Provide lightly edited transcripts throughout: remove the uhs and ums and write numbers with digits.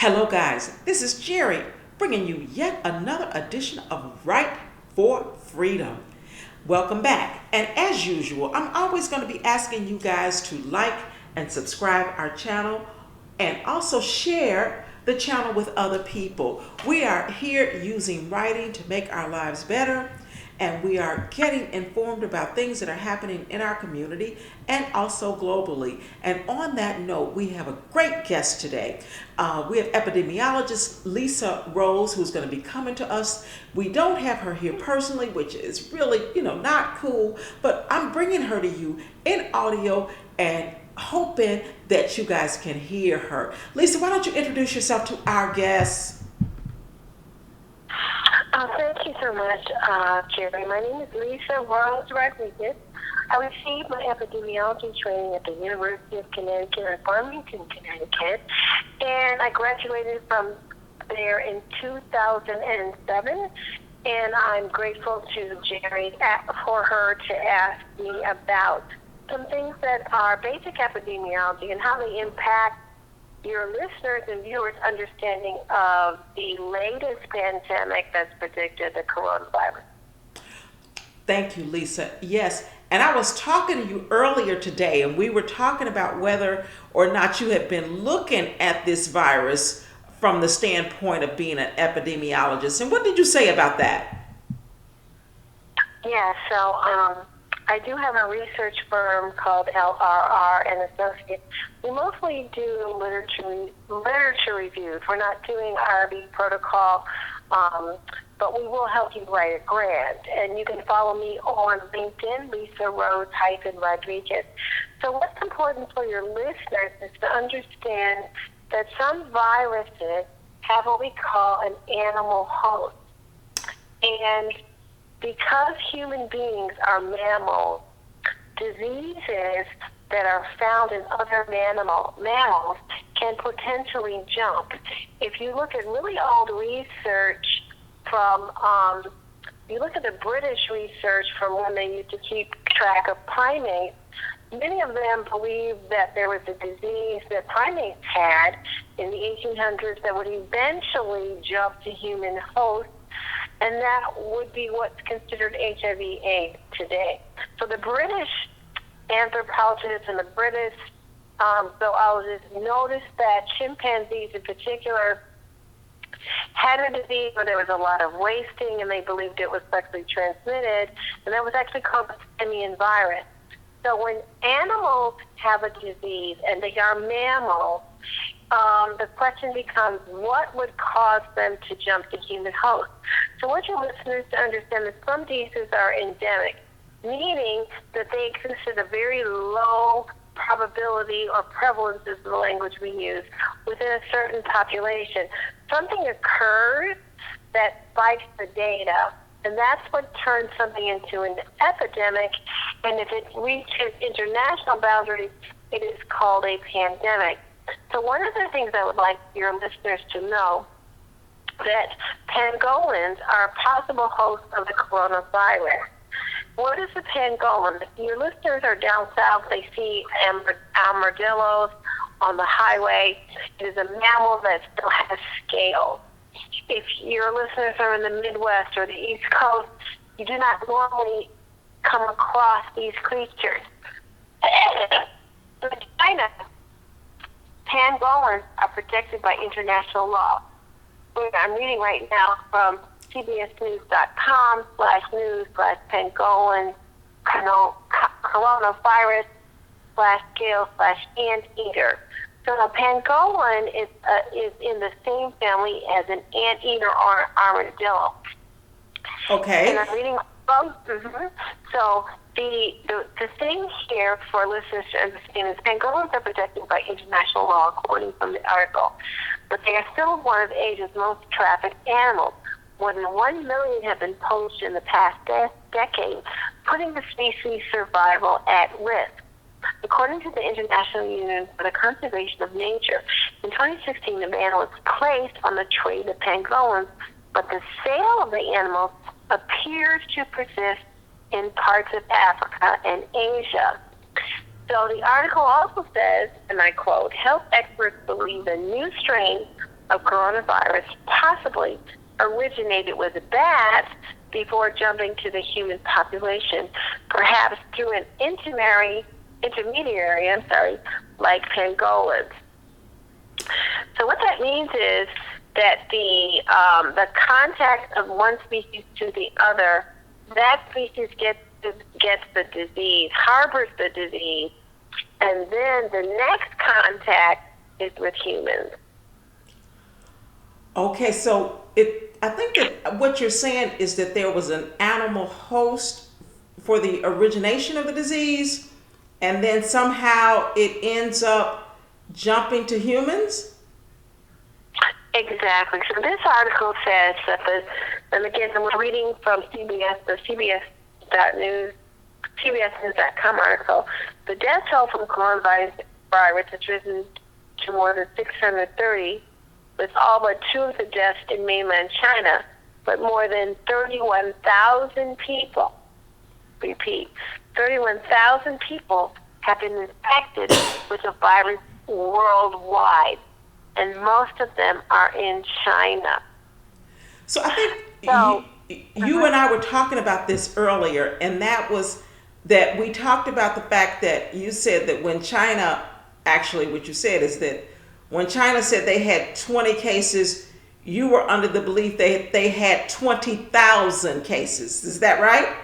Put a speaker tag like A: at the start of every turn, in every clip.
A: Hello, guys. This is Gerri bringing you yet another edition of Right for Freedom. Welcome back. And as usual, I'm always going to be asking you guys to like and subscribe our channel and also share the channel with other people. We are here using writing to make our lives better, and we are getting informed about things that are happening in our community and also globally. And on that note, we have a great guest today. We have epidemiologist Lisa Rose, who's going to be coming to us. We don't have her here personally, which is really, not cool, but I'm bringing her to you in audio and hoping that you guys can hear her. Lisa, why don't you introduce yourself to our guests?
B: Thank you so much, Gerri. My name is Lisa Rose-Rodriguez. I received my epidemiology training at the University of Connecticut in Farmington, Connecticut, and I graduated from there in 2007. And I'm grateful to Gerri for her to ask me about some things that are basic epidemiology and how they impact your listeners and viewers' understanding of the latest pandemic that's predicted, the coronavirus.
A: Thank you, Lisa. Yes, and I was talking to you earlier today, and we were talking about whether or not you had been looking at this virus from the standpoint of being an epidemiologist. And what did you say about that?
B: Yeah, so I do have a research firm called LRR and Associates. We mostly do literature reviews. We're not doing RB protocol, but we will help you write a grant. And you can follow me on LinkedIn, Lisa Rose-Rodriguez. So what's important for your listeners is to understand that some viruses have what we call an animal host. And because human beings are mammals, diseases that are found in other mammals can potentially jump. If you look at really old research from, you look at the British research from when they used to keep track of primates, many of them believed that there was a disease that primates had in the 1800s that would eventually jump to human hosts, and that would be what's considered HIV/AIDS today. So the British anthropologists and the British zoologists noticed that chimpanzees in particular had a disease where there was a lot of wasting, and they believed it was sexually transmitted, and that was actually called the simian virus. So when animals have a disease and they are mammals, the question becomes, what would cause them to jump to human hosts? So I want your listeners to understand that some diseases are endemic, meaning that they exist at a very low probability or prevalence is the language we use within a certain population. Something occurs that spikes the data, and that's what turns something into an epidemic, and if it reaches international boundaries, it is called a pandemic. So one of the things I would like your listeners to know that pangolins are possible hosts of the coronavirus. What is a pangolin? If your listeners are down south, they see armadillos on the highway. It is a mammal that still has scales. If your listeners are in the Midwest or the East Coast, you do not normally come across these creatures. In China, pangolins are protected by international law. I'm reading right now from cbsnews.com/news/pangolin coronavirus/scale/anteater. So a pangolin is in the same family as an anteater or armadillo.
A: Okay.
B: And I'm reading from. So the thing here for listeners to understand is pangolins are protected by international law, according from the article, but they are still one of Asia's most trafficked animals. More than 1 million have been poached in the past decade, putting the species' survival at risk. According to the International Union for the Conservation of Nature, in 2016 the ban was placed on the trade of pangolins, but the sale of the animals appears to persist in parts of Africa and Asia. So the article also says, and I quote, health experts believe a new strain of coronavirus possibly originated with bats before jumping to the human population, perhaps through an intermediary, like pangolins. So what that means is that the contact of one species to the other, that species gets the disease, harbors the disease, and then the next contact is with humans.
A: Okay, so I think that what you're saying is that there was an animal host for the origination of the disease, and then somehow it ends up jumping to humans?
B: Exactly. So this article says that and again, I'm reading from the CBSnews.com article. The death toll from coronavirus has risen to more than 630, with all but 2 of the deaths in mainland China, but more than 31,000 people, repeat, 31,000 people have been infected with the virus worldwide, and most of them are in China.
A: So I think you and I were talking about this earlier, and that was that we talked about the fact that you said that when China, actually what you said is that when China said they had 20 cases, you were under the belief they had 20,000 cases. Is that right?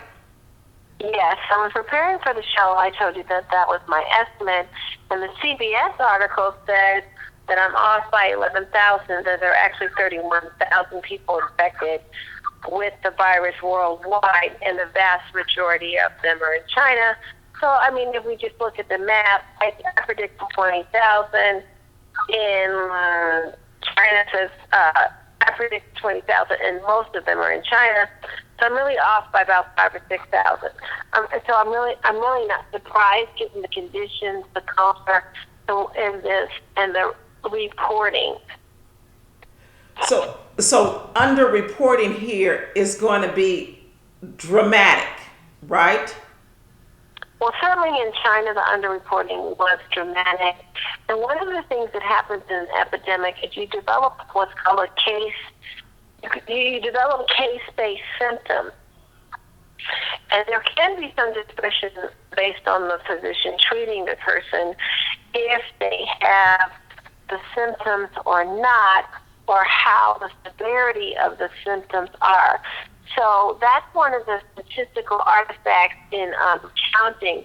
B: Yes. I was preparing for the show. I told you that was my estimate. And the CBS article said that I'm off by 11,000, that there are actually 31,000 people infected with the virus worldwide, and the vast majority of them are in China. So, I mean, if we just look at the map, I predict 20,000. In China, says I predict 20,000, and most of them are in China. So I'm really off by about 5,000 or 6,000. So I'm really not surprised given the conditions, the culture, and the reporting.
A: So underreporting here is going to be dramatic, right?
B: Well, certainly in China, the underreporting was dramatic. And one of the things that happens in an epidemic is you develop what's called you develop case-based symptoms. And there can be some discretion based on the physician treating the person if they have the symptoms or not, or how the severity of the symptoms are. So that's one of the statistical artifacts in counting.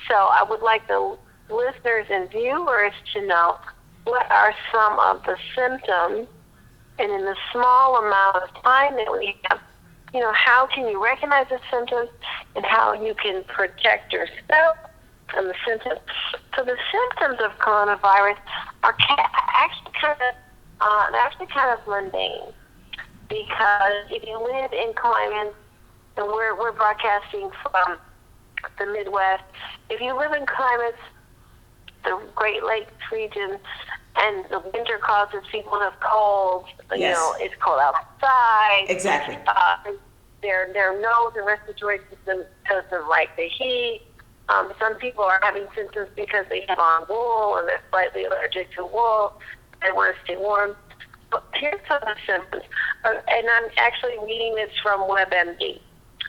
B: So I would like the listeners and viewers to know what are some of the symptoms, and in the small amount of time that we have, how can you recognize the symptoms and how you can protect yourself from the symptoms. So the symptoms of coronavirus are actually kind of mundane, because if you live in climates, and we're broadcasting from the Midwest, if you live in climates, the Great Lakes region, and the winter causes people to have colds, it's cold outside.
A: Exactly.
B: Their nose and respiratory system doesn't like the heat. Some people are having symptoms because they have on wool and they're slightly allergic to wool. They want to stay warm. But here's some of the symptoms. And I'm actually reading this from WebMD.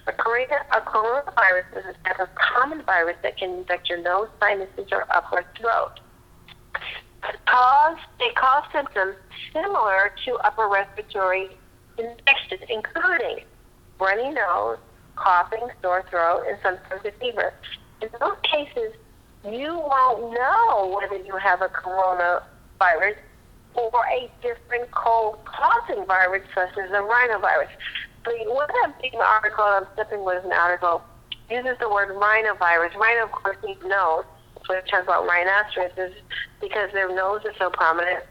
B: A coronavirus is a type of common virus that can infect your nose, sinuses, or upper throat. They cause symptoms similar to upper respiratory infections, including runny nose, coughing, sore throat, and sometimes a fever. In those cases, you won't know whether you have a coronavirus or a different cold-causing virus, such as a rhinovirus. The WebMD article I'm stepping with an article uses the word rhinovirus. Rhino, of course, means nose. That's what it talks about rhinoceroses, because their nose is so prominent.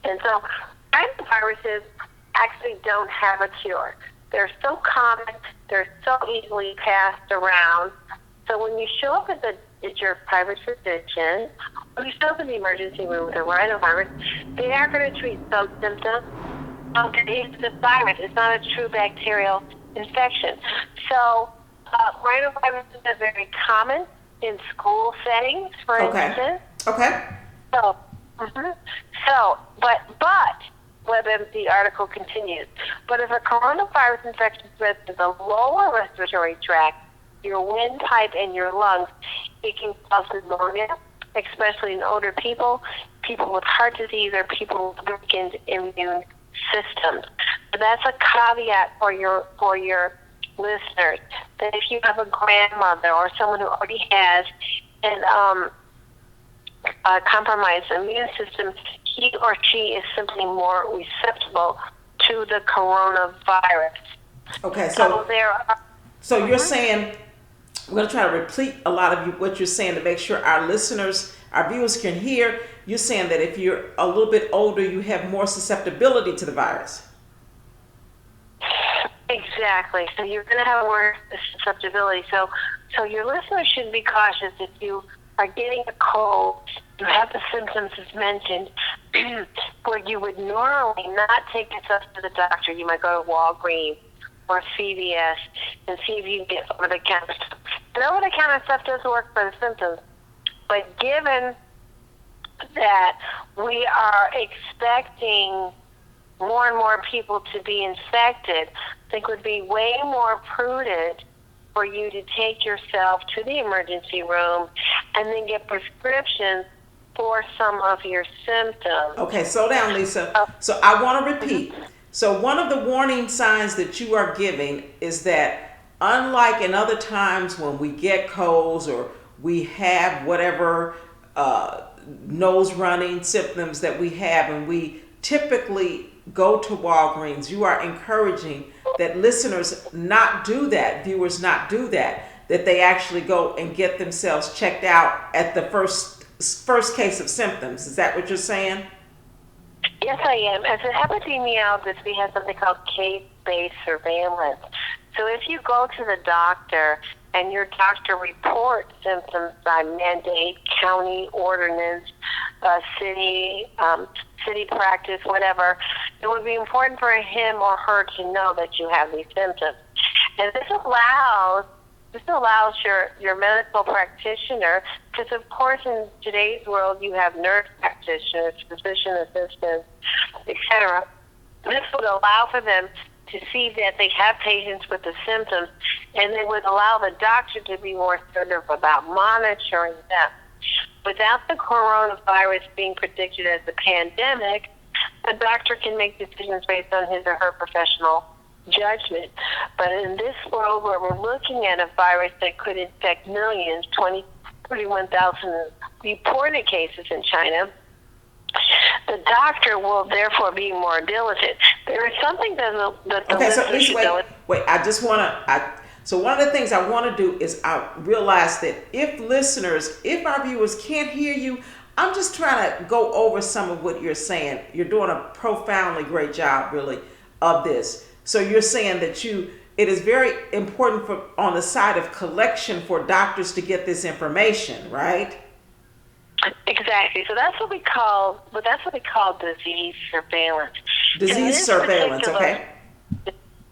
B: And so rhinoviruses actually don't have a cure. They're so common. They're so easily passed around. So when you show up at your private physician, or you show up in the emergency room with a rhinovirus, they are going to treat some symptoms. It's a virus. It's not a true bacterial infection. So rhinoviruses are very common in school settings, for instance.
A: Okay.
B: So, but whether the article continues. But if a coronavirus infection spreads to the lower respiratory tract, your windpipe and your lungs, it can cause pneumonia, especially in older people, people with heart disease, or people with weakened immune systems. So that's a caveat for your listeners, that if you have a grandmother or someone who already has a compromised immune system, he or she is simply more susceptible to the coronavirus.
A: Okay,
B: so
A: you're saying, we're going to try to repeat a lot of what you're saying to make sure our listeners, our viewers can hear. You're saying that if you're a little bit older, you have more susceptibility to the virus.
B: Exactly. So you're going to have more susceptibility. So your listeners should be cautious if you are getting a cold, you have the symptoms as mentioned, where you would normally not take yourself to the doctor. You might go to Walgreens or CVS and see if you can get over-the-counter stuff. And over-the-counter stuff does work for the symptoms, but given that we are expecting more and more people to be infected, I think it would be way more prudent for you to take yourself to the emergency room and then get prescriptions for some of your symptoms.
A: Okay, slow down, Lisa. So I want to repeat. So one of the warning signs that you are giving is that, unlike in other times when we get colds or we have whatever nose running symptoms that we have, and we typically go to Walgreens, you are encouraging that listeners not do that, viewers not do that, that they actually go and get themselves checked out at the first case of symptoms. Is that what you're saying?
B: Yes, I am. As an epidemiologist, we have something called case-based surveillance. So if you go to the doctor and your doctor reports symptoms by mandate, county ordinance, city practice, whatever, it would be important for him or her to know that you have these symptoms. And this allows your medical practitioner, because of course in today's world you have nurse practitioners, physician assistants, etc. This would allow for them to see that they have patients with the symptoms, and they would allow the doctor to be more assertive about monitoring them. Without the coronavirus being predicted as a pandemic, a doctor can make decisions based on his or her professional judgment. But in this world where we're looking at a virus that could infect millions, 31,000 reported cases in China, the doctor will therefore be more diligent. There is something that the
A: okay, so
B: listener should know.
A: Wait, I just want to, so one of the things I want to do is I realize that if our viewers can't hear you, I'm just trying to go over some of what you're saying. You're doing a profoundly great job, really, of this. So you're saying that it is very important on the side of collection for doctors to get this information, right?
B: Exactly. So that's what we call disease surveillance.
A: Disease surveillance, okay.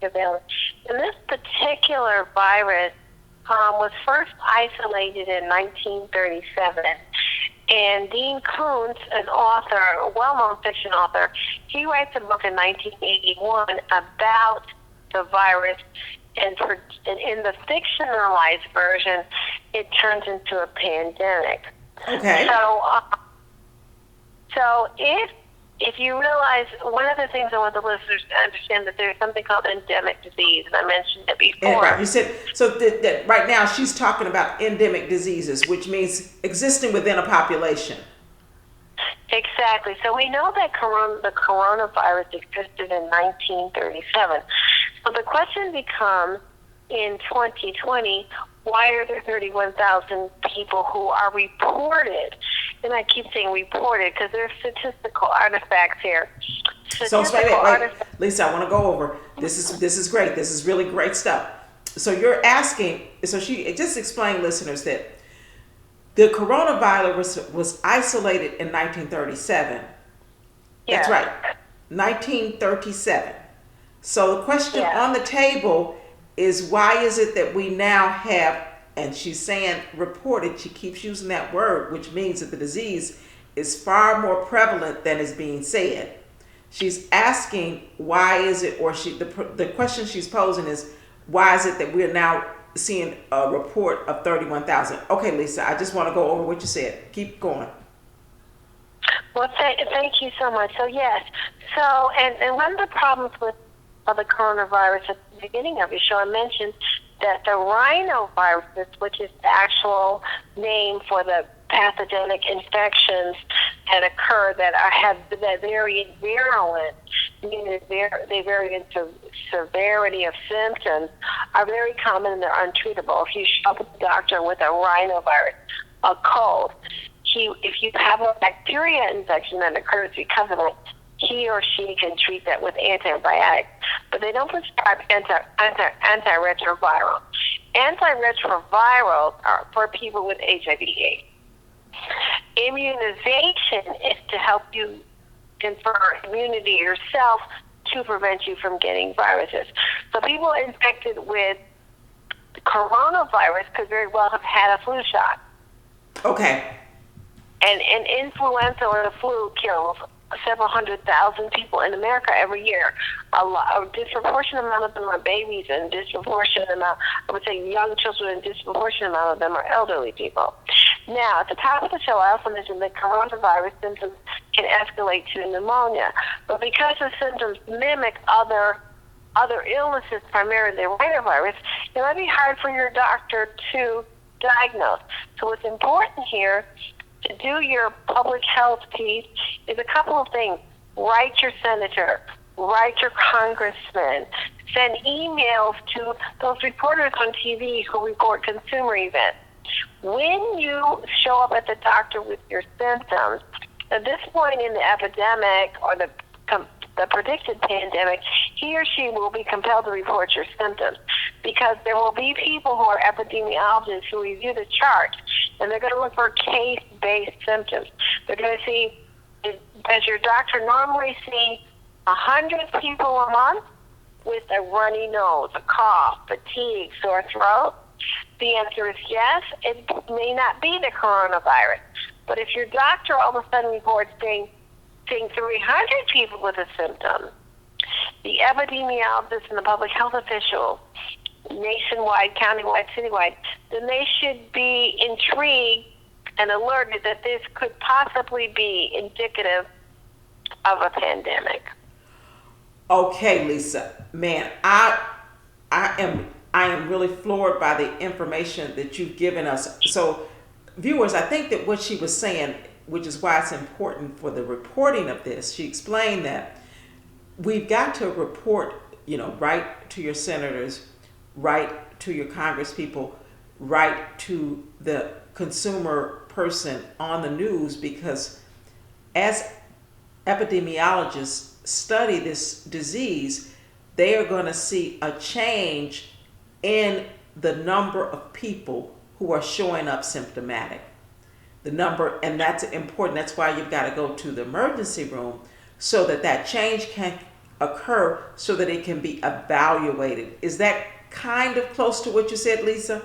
B: Surveillance. And this particular virus was first isolated in 1937. And Dean Koontz, an author, a well-known fiction author, he writes a book in 1981 about the virus, and in the fictionalized version, it turns into a pandemic.
A: Okay.
B: So if you realize, one of the things I want the listeners to understand, that there's something called endemic disease, and I mentioned it before.
A: And right, you said, so that right now she's talking about endemic diseases, which means existing within a population.
B: Exactly. So we know that the coronavirus existed in 1937. So the question becomes, in 2020, why are there 31,000 people who are reported? And I keep saying reported because there's statistical artifacts here.
A: So wait, Lisa, I want to go over. This is great. This is really great stuff. So you're asking. So she just explained, listeners, that the coronavirus was isolated in 1937.
B: Yeah.
A: That's right, 1937. So the question on the table is, why is it that we now have, and she's saying reported, she keeps using that word, which means that the disease is far more prevalent than is being said. She's asking why is it, or the question she's posing is why is it that we're now seeing a report of 31,000? Okay, Lisa, I just want to go over what you said. Keep going.
B: Well, thank you so much. So yes, and one of the problems with the coronavirus at the beginning of your show, I mentioned that the Rhino viruses, which is the actual name for the pathogenic infections that occur that vary in virulence, meaning they vary in severity of symptoms, are very common and they're untreatable. If you show up at the doctor with a rhinovirus, a cold, if you have a bacteria infection that occurs because of it, he or she can treat that with antibiotics, but they don't prescribe antiretrovirals. Antiretrovirals are for people with HIV/AIDS. Immunization is to help you confer immunity yourself to prevent you from getting viruses. So people infected with coronavirus could very well have had a flu shot.
A: Okay.
B: And influenza or the flu kills several 100,000 people in America every year. A disproportionate amount of them are babies, and disproportionate amount, I would say young children, and disproportionate amount of them are elderly people. Now, at the top of the show, I also mentioned that coronavirus symptoms can escalate to pneumonia. But because the symptoms mimic other illnesses, primarily the rhinovirus, it might be hard for your doctor to diagnose. So what's important here to do your public health piece is a couple of things. Write your senator, write your congressman, send emails to those reporters on TV who report consumer events. When you show up at the doctor with your symptoms, at this point in the epidemic or the predicted pandemic, he or she will be compelled to report your symptoms because there will be people who are epidemiologists who review the chart, and they're going to look for case-based symptoms. They're going to see, does your doctor normally see 100 people a month with a runny nose, a cough, fatigue, sore throat? The answer is yes. It may not be the coronavirus. But if your doctor all of a sudden reports seeing 300 people with a symptom, the epidemiologist and the public health official, nationwide, countywide, citywide, then they should be intrigued and alerted that this could possibly be indicative of a pandemic.
A: Okay, Lisa, man, I am really floored by the information that you've given us. So, viewers, I think that what she was saying, which is why it's important for the reporting of this, she explained that we've got to report, right to your senators, right to your congresspeople, right to the consumer person on the news, because as epidemiologists study this disease, they are going to see a change in the number of people who are showing up symptomatic. The number, and that's important. That's why you've got to go to the emergency room so that change can occur so that it can be evaluated. Is that kind of close to what you said, Lisa?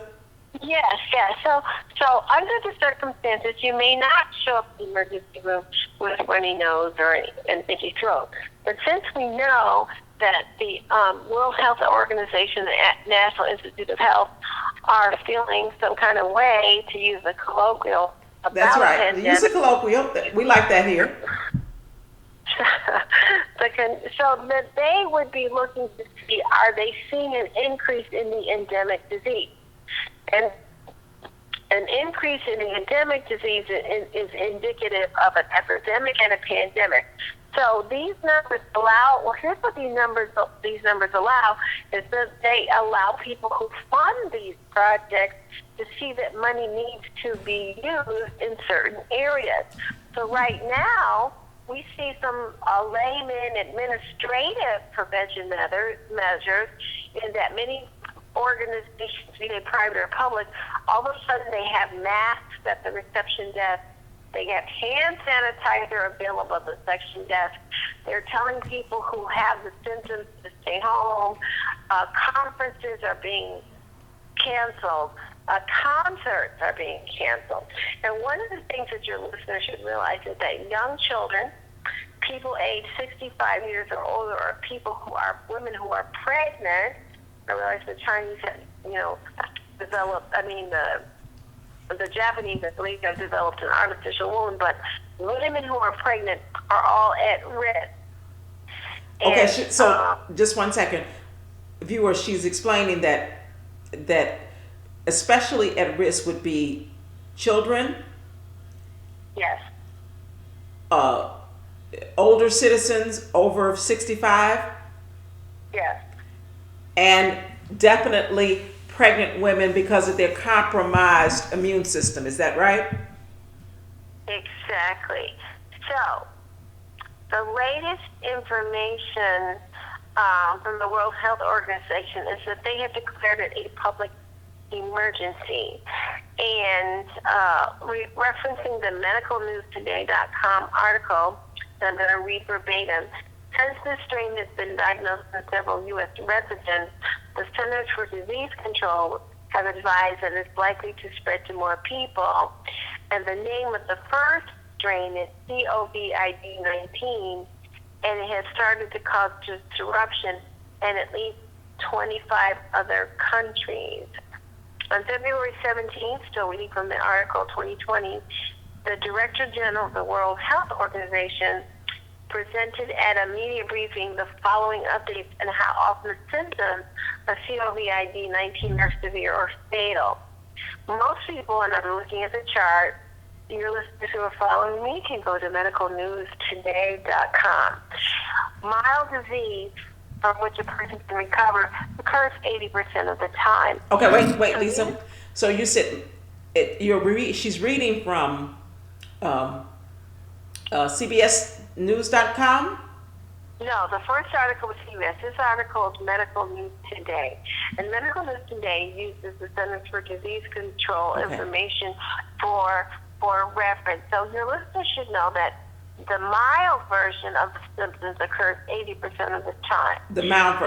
B: Yes. So under the circumstances, you may not show up in the emergency room with a runny nose or an itchy throat. But since we know that the World Health Organization and National Institute of Health are feeling some kind of way, to use a colloquial, about
A: that's right.
B: pandemic.
A: Use a colloquial. We like that here.
B: So that they would be looking to see, are they seeing an increase in the endemic disease? And an increase in the endemic disease is indicative of an epidemic and a pandemic. So these numbers allow, well, here's what these numbers allow, is that they allow people who fund these projects to see that money needs to be used in certain areas. So right now, we see some layman administrative prevention measures in that many organizations, be they private or public, all of a sudden they have masks at the reception desk. They have hand sanitizer available at the reception desk. They're telling people who have the symptoms to stay home. Conferences are being canceled. Concerts are being canceled. And one of the things that your listeners should realize is that young children, people aged 65 years or older, or women who are pregnant. I realize the Chinese have, developed, the Japanese, I believe, have developed an artificial womb, but women who are pregnant are all at risk.
A: Okay, so just 1 second. Viewer, she's explaining that especially at risk would be children,
B: Yes.
A: older citizens over 65,
B: Yes.
A: and definitely pregnant women because of their compromised immune system. Is that right?
B: Exactly. So, the latest information from the World Health Organization is that they have declared it a public emergency. And referencing the medicalnewstoday.com article that I'm going to read verbatim, since this strain has been diagnosed in several U.S. residents, the Centers for Disease Control have advised that it's likely to spread to more people. And the name of the first strain is COVID-19, and it has started to cause disruption in at least 25 other countries. On February 17th, still reading from the article 2020, the Director General of the World Health Organization presented at a media briefing the following updates on how often symptoms of COVID-19 are severe or fatal. Most people, and I'm looking at the chart, your listeners who are following me can go to medicalnewstoday.com. Mild disease from which a person can recover occurs 80% of the time.
A: Okay, wait, Lisa. So you said she's reading from CBSNews.com?
B: No, the first article was CBS. This article is Medical News Today. And Medical News Today uses the Centers for Disease Control information for reference. So your listeners should know that the mild version of the symptoms occurs 80% of the time.
A: The mild,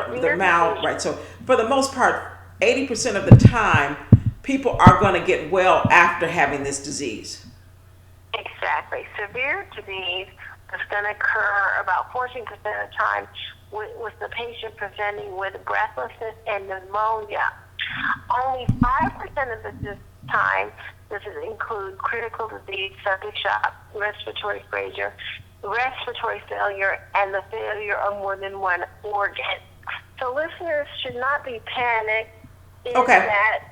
A: right. So for the most part, 80% of the time, people are going to get well after having this disease.
B: Exactly. Severe disease is going to occur about 14% of the time with the patient presenting with breathlessness and pneumonia. Only 5% of the time does it include critical disease, septic shock, respiratory failure, and the failure of more than one organ. So listeners should not be panicked in that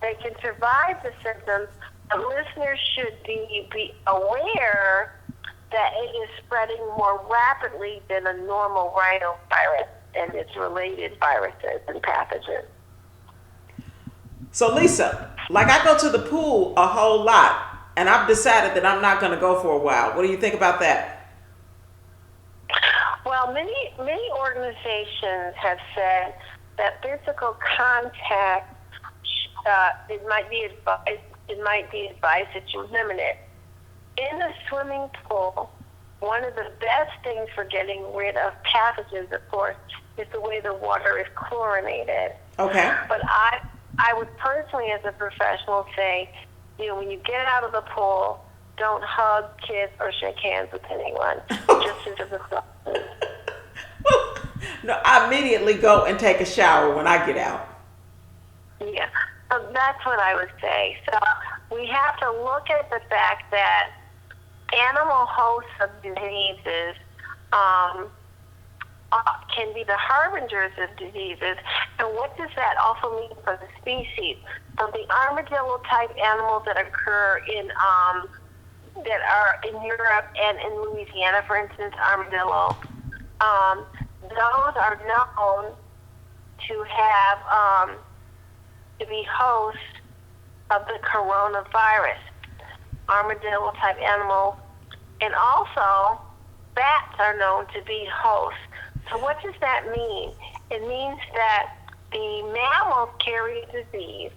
B: they can survive the symptoms, but listeners should be aware that it is spreading more rapidly than a normal rhinovirus and its related viruses and pathogens.
A: So Lisa, like I go to the pool a whole lot, and I've decided that I'm not going to go for a while. What do you think about that?
B: Well, many organizations have said that physical contact it might be advised that you limit it. In a swimming pool, one of the best things for getting rid of pathogens, of course, is the way the water is chlorinated.
A: Okay.
B: But I would personally, as a professional, say, when you get out of the pool, don't hug, kiss, or shake hands with anyone. Just as a precaution.
A: No, I immediately go and take a shower when I get out.
B: Yeah, so that's what I would say. So we have to look at the fact that animal hosts of diseases can be the harbingers of diseases. And what does that also mean for the species? So the armadillo-type animals that occur that are in Europe and in Louisiana, for instance, armadillo, those are known to have to be hosts of the coronavirus, armadillo-type animals, and also bats are known to be hosts. So what does that mean? It means that the mammals carry a disease,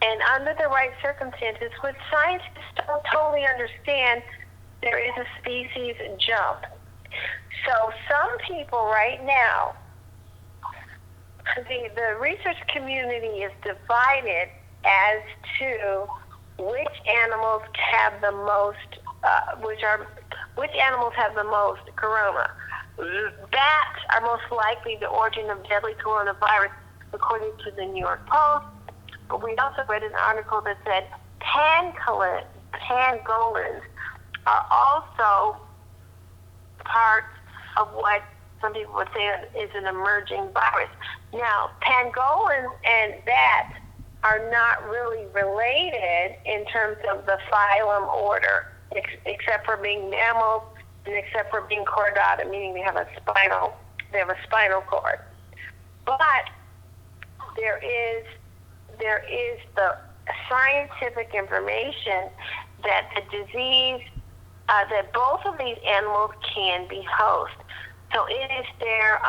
B: and under the right circumstances, which scientists don't totally understand, there is a species jump. So some people right now, the research community is divided as to which animals have the most, which which animals have the most corona? Bats are most likely the origin of deadly coronavirus, according to the New York Post. But we also read an article that said pangolins are also part of what some people would say is an emerging virus. Now, pangolins and bats are not really related in terms of the phylum order, except for being mammals and except for being chordata, meaning they have a spinal cord. But there is the scientific information that the disease, that both of these animals can be host. So it is their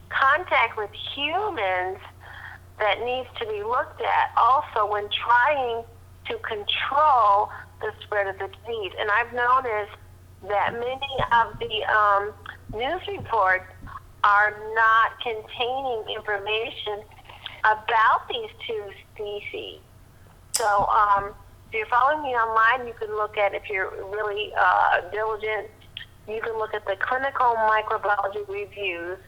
B: contact with humans that needs to be looked at also when trying to control the spread of the disease. And I've noticed that many of the news reports are not containing information about these two species. So if you're following me online, you can look at, if you're really diligent, you can look at the clinical microbiology reviews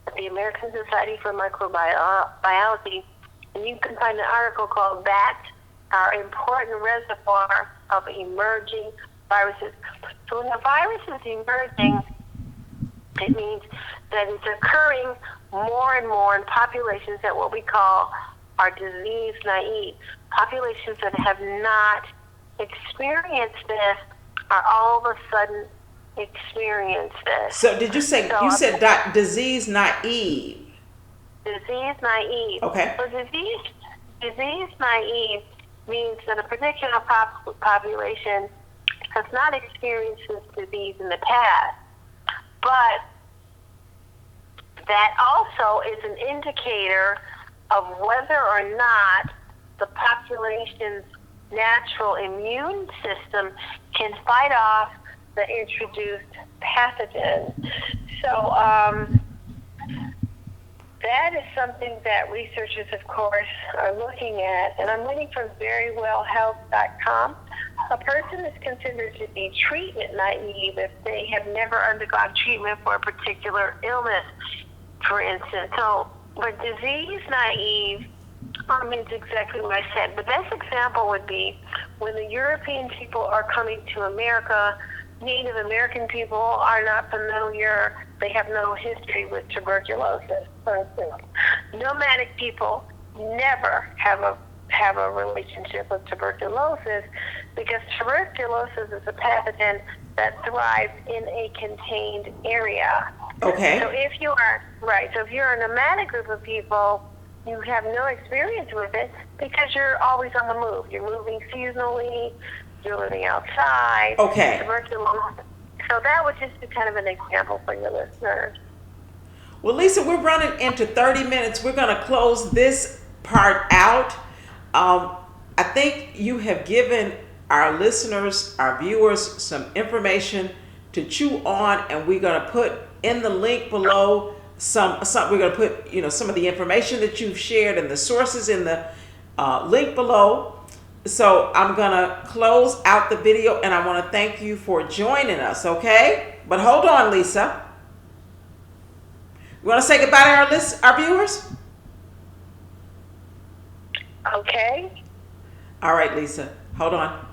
B: at the American Society for Microbiology, and you can find an article called "Bats Are Important Reservoir of Emerging Viruses." So when a virus is emerging, it means that it's occurring more and more in populations that what we call are disease naive. Populations that have not experienced this are all of a sudden experience this.
A: So did you say, you said disease naive?
B: Disease naive.
A: Okay.
B: So disease naive means that a particular population has not experienced this disease in the past, but that also is an indicator of whether or not the population's natural immune system can fight off the introduced pathogen. So that is something that researchers, of course, are looking at. And I'm reading from verywellhealth.com. A person is considered to be treatment naive if they have never undergone treatment for a particular illness, for instance. So, but disease naive means exactly what I said. The best example would be when the European people are coming to America. Native American people are not familiar. They have no history with tuberculosis, for instance. Nomadic people never have a relationship with tuberculosis because tuberculosis is a pathogen that thrives in a contained area.
A: Okay.
B: So if you're a nomadic group of people, you have no experience with it because you're always on the move. You're moving seasonally. You're living outside.
A: Okay.
B: Tuberculosis. So that would just be kind of an example for your listeners.
A: Well, Lisa, we're running into 30 minutes. We're going to close this part out. I think you have given our listeners, our viewers, some information to chew on, and we're going to put in the link below some we're going to put some of the information that you've shared and the sources in the link below. So I'm going to close out the video, and I want to thank you for joining us, okay? But hold on, Lisa. You want to say goodbye to our viewers?
B: Okay.
A: All right, Lisa. Hold on.